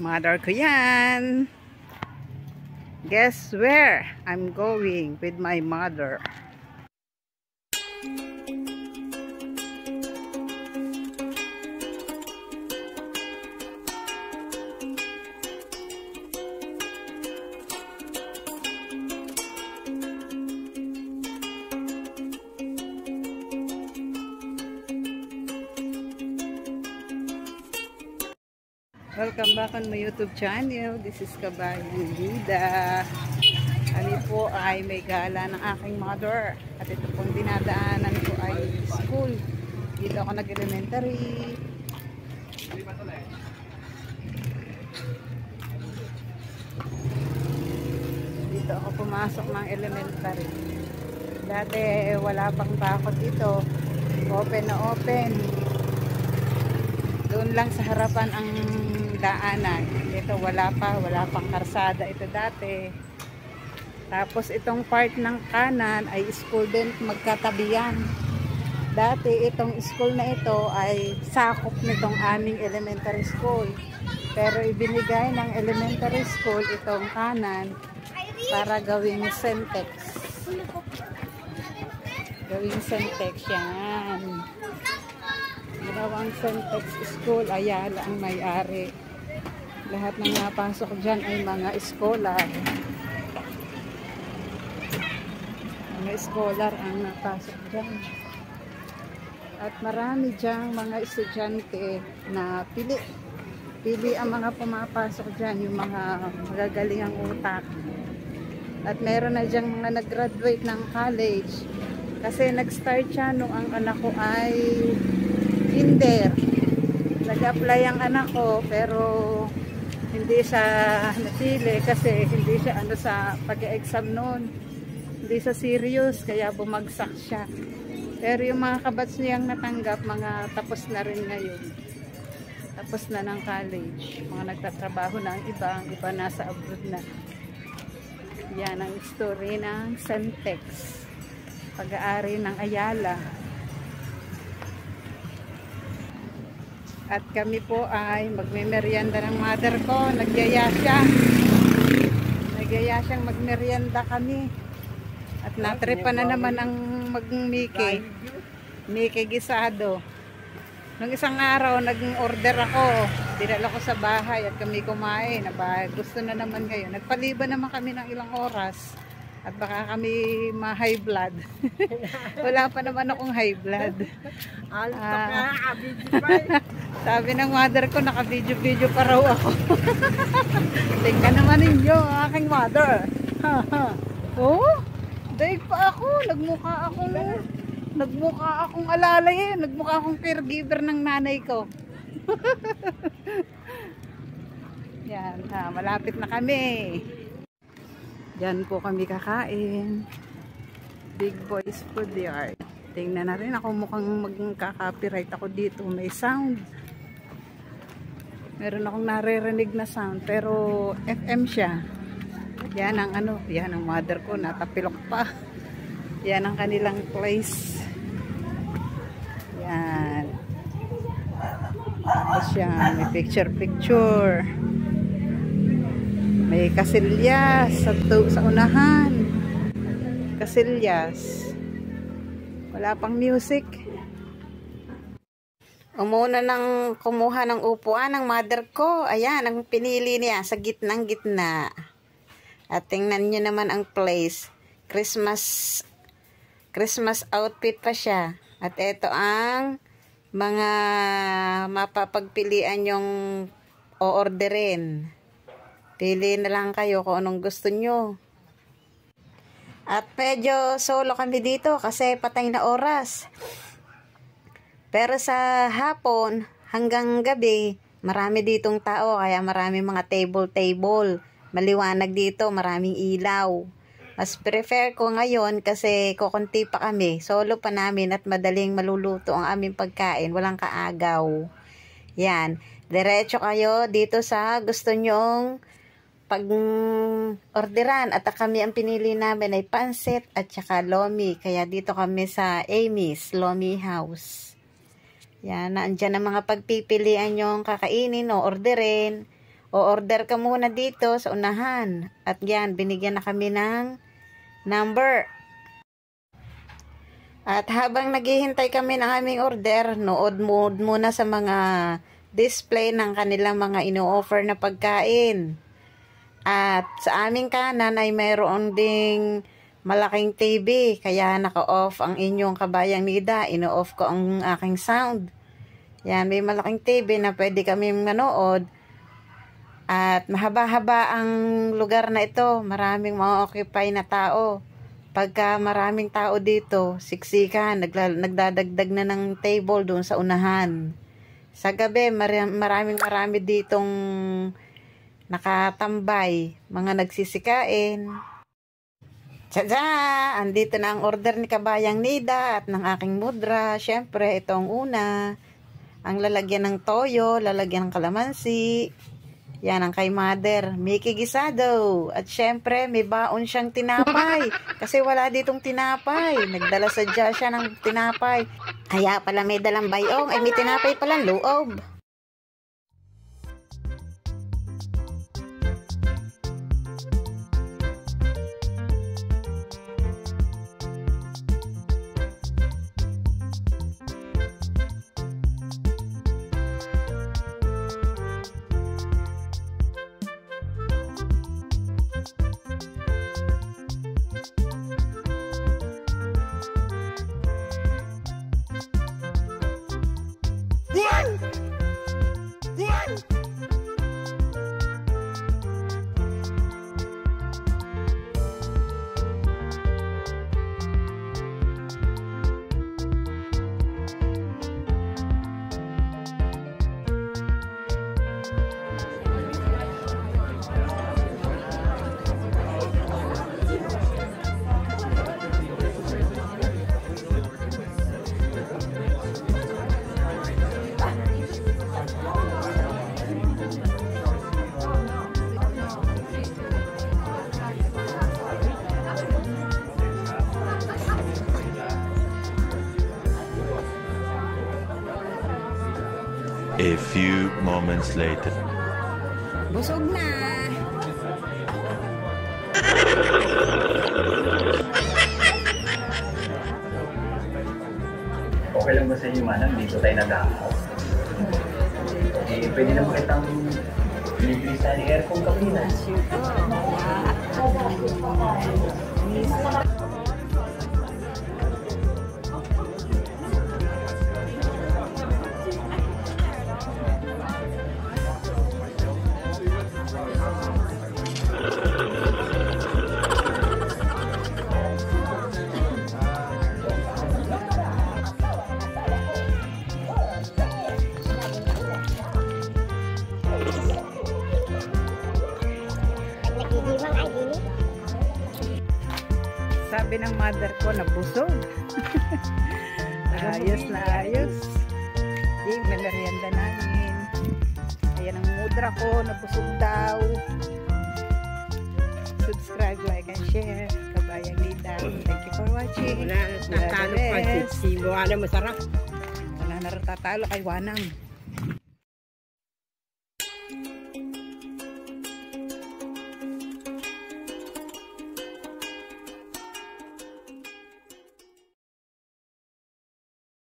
Mother ko yan. Guess where I'm going with my mother? Welcome back on my YouTube channel. This is Kabayang Lida. Kami po ay may gala ng aking mother. At ito pong dinadaanan ko ay school. Dito ako nag-elementary. Dito ako pumasok ng elementary. Dati wala pang takot dito. Open na open. Doon lang sa harapan ang daanan. Ito wala pang karsada ito dati. Tapos itong part ng kanan ay school din, magkatabihan. Dati itong school na ito ay sakop nitong aming elementary school. Pero ibinigay ng elementary school itong kanan para gawing Sentex. Gawing Sentex yan. Ginawang Sentex School, Ayala ang may-ari. Lahat ng napasok dyan ay mga scholar. Mga scholar ang napasok dyan. At marami dyan mga estudyante na pili ang mga pumapasok dyan, yung mga magagaling ang utak. At meron na dyan mga nag-graduate ng college. Kasi nag-start siya nung ang anak ko ay kinder. Nag-apply ang anak ko pero hindi siya napili kasi hindi siya sa pag-exam noon. Hindi siya serious kaya bumagsak siya. Pero yung mga kabats niyang natanggap, mga tapos na rin ngayon. Tapos na ng college. Mga nagtatrabaho na ang iba nasa abroad na. Yan ang story ng Sentex. Pag-aari ng Ayala. At kami po ay magme-merienda ng mother ko. Nagyaya siyang magmerienda kami. At natripa na naman ang mag-Mickey gisado. Nung isang araw, nag-order ako. Dinala ko sa bahay at kami kumain. Gusto na naman ngayon. Nagpaliban naman kami ng ilang oras. At baka kami ma-high blood. Wala pa naman akong high blood. Sabi ng mother ko, naka-video pa raw ako. Tingnan naman ninyo, aking mother. Oh, daig pa ako. Nagmukha akong alalay. Nagmukha akong caregiver ng nanay ko. Yan, malapit na kami. Diyan po kami kakain. Big Boys Food Yard. Tingnan na rin ako, mukhang magkaka-copyright ako dito. May sound. Meron akong naririnig na sound. Pero FM siya. Yan ang yan ang mother ko. Natapilok pa. Yan ang kanilang place. Yan. Tapos yan. May picture. May kasilyas sa unahan. Kasilyas. Wala pang music. Umuna nang kumuha ng upuan ng mother ko. Ayan, ang pinili niya sa gitnang-gitna. At tingnan nyo naman ang place. Christmas outfit pa siya. At ito ang mga mapapagpilian yung o-orderin. Pili na lang kayo kung anong gusto nyo. At medyo solo kami dito kasi patay na oras. Pero sa hapon hanggang gabi, marami ditong tao kaya marami mga table. Maliwanag dito, maraming ilaw. Mas prefer ko ngayon kasi kukunti pa kami. Solo pa namin at madaling maluluto ang aming pagkain. Walang kaagaw. Yan. Diretso kayo dito sa gusto nyong pag-orderan. At kami ang pinili namin ay pansit at saka lomi. Kaya dito kami sa Amy's Lomi House. Yan. Nandiyan ang mga pagpipilian yung kakainin o orderin. O-order ka muna dito sa unahan. At yan, binigyan na kami ng number. At habang naghihintay kami ng aming order, nood muna sa mga display ng kanilang mga ino-offer na pagkain. At sa aming kanan ay mayroon ding malaking TV, kaya naka-off ang inyong kabayang Nida. Ino-off ko ang aking sound. Yan, may malaking TV na pwede kami manood. At mahaba-haba ang lugar na ito. Maraming mga occupy na tao. Pagka maraming tao dito, siksikan, nagdadagdag na ng table doon sa unahan. Sa gabi, marami ditong nakatambay, mga nagsisikain. Tsadya! Andito na ang order ni Kabayang Nida at ng aking mudra. Siyempre, itong una. Ang lalagyan ng toyo, lalagyan ng kalamansi. Yan ang kay Mother, Mickey Gisado. At syempre, may baon siyang tinapay. Kasi wala ditong tinapay. Nagdala sadya siya ng tinapay. Kaya pala may dalang bayong. Ay, may tinapay pala loob. A few moments later. Busog na. Okay lang ba sa inyo, Manang? Dito tayo nag-aakaw. Pwede naman kitang libre sa aircon kapina. Sabi ng mother ko, nabusog. Ayos na ayos. Yung merienda namin. Ayan ang mudra ko, nabusog daw. Subscribe, like, and share. Kabayang Nida. Thank you for watching. Wala, tatalo pa si Luana, masarap. Wala na rin tatalo kay Wanang.